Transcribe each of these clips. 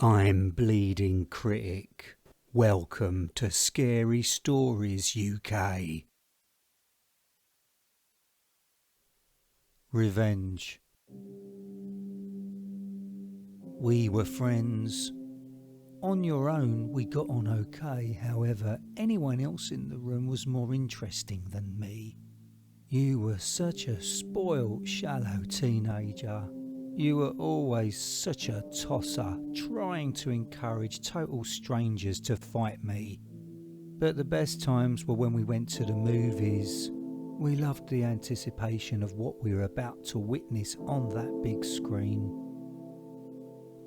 I'm Bleeding Critic. Welcome to Scary Stories UK. Revenge. We were friends. On your own, we got on okay. However, anyone else in the room was more interesting than me. You were such a spoiled, shallow teenager. You were always such a tosser, trying to encourage total strangers to fight me. But the best times were when we went to the movies. We loved the anticipation of what we were about to witness on that big screen.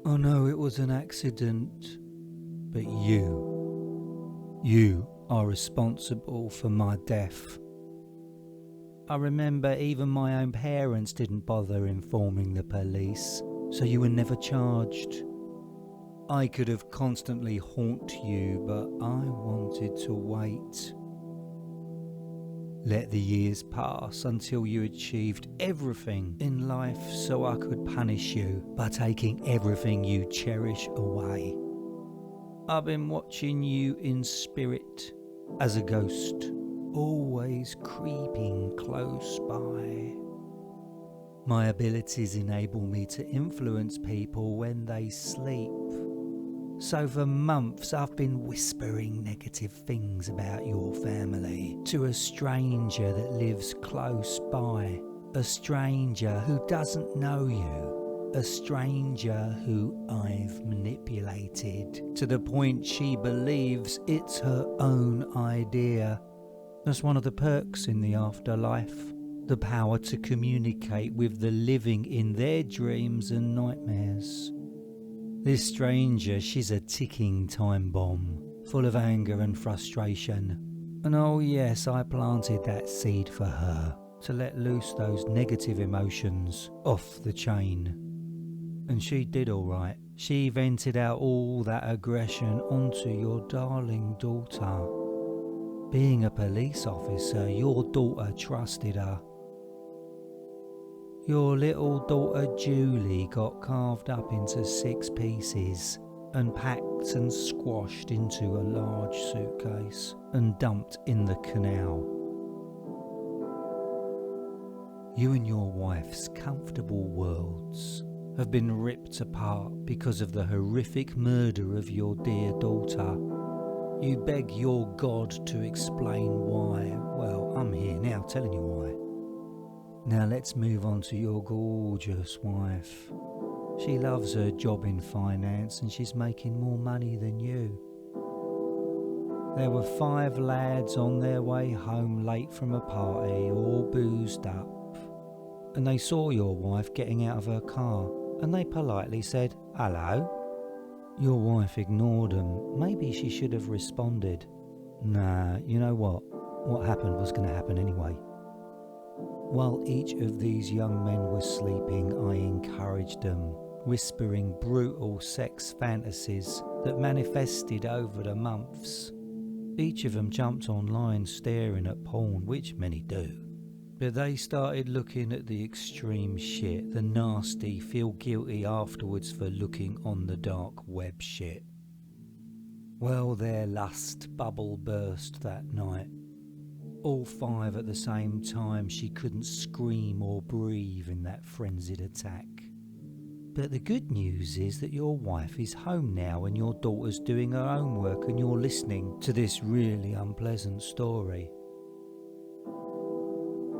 I know it was an accident, but you are responsible for my death. I remember even my own parents didn't bother informing the police, so you were never charged. I could have constantly haunted you, but I wanted to wait. Let the years pass until you achieved everything in life so I could punish you by taking everything you cherish away. I've been watching you in spirit as a ghost, always creeping close by. My abilities enable me to influence people when they sleep. So for months I've been whispering negative things about your family to a stranger that lives close by, a stranger who doesn't know you, a stranger who I've manipulated to the point she believes it's her own idea. That's one of the perks in the afterlife, the power to communicate with the living in their dreams and nightmares. This stranger, she's a ticking time bomb, full of anger and frustration. And oh yes, I planted that seed for her, to let loose those negative emotions off the chain. And she did alright. She vented out all that aggression onto your darling daughter. Being a police officer, your daughter trusted her. Your little daughter Julie got carved up into 6 pieces and packed and squashed into a large suitcase and dumped in the canal. You and your wife's comfortable worlds have been ripped apart because of the horrific murder of your dear daughter. You beg your God to explain why. Well, I'm here now telling you why. Now let's move on to your gorgeous wife. She loves her job in finance and she's making more money than you. There were 5 lads on their way home late from a party, all boozed up. And they saw your wife getting out of her car and they politely said, "Hello." Your wife ignored them. Maybe she should have responded. Nah, you know what? What happened was going to happen anyway. While each of these young men was sleeping, I encouraged them, whispering brutal sex fantasies that manifested over the months. Each of them jumped online staring at porn, which many do. But they started looking at the extreme shit, the nasty, feel guilty afterwards for looking on the dark web shit. Well, their lust bubble burst that night. All 5 at the same time. She couldn't scream or breathe in that frenzied attack. But the good news is that your wife is home now and your daughter's doing her homework and you're listening to this really unpleasant story.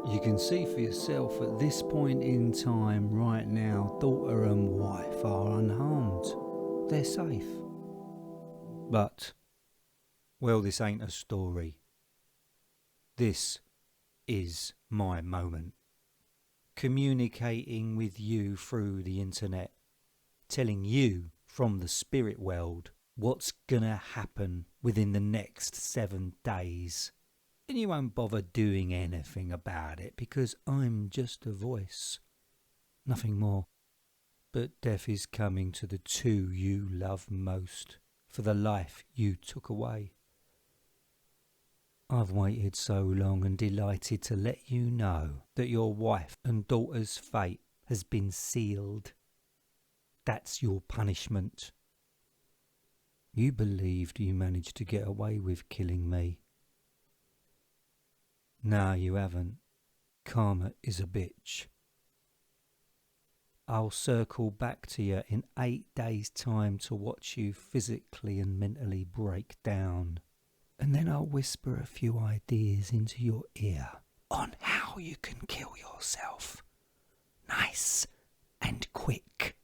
You can see for yourself at this point in time right now, daughter and wife are unharmed. They're safe. But, well, this ain't a story. This is my moment. Communicating with you through the internet. Telling you from the spirit world what's gonna happen within the next 7 days. And you won't bother doing anything about it because I'm just a voice. Nothing more. But death is coming to the 2 you love most for the life you took away. I've waited so long and delighted to let you know that your wife and daughter's fate has been sealed. That's your punishment. You believed you managed to get away with killing me. No, you haven't. Karma is a bitch. I'll circle back to you in 8 days' time to watch you physically and mentally break down. And then I'll whisper a few ideas into your ear on how you can kill yourself. Nice and quick.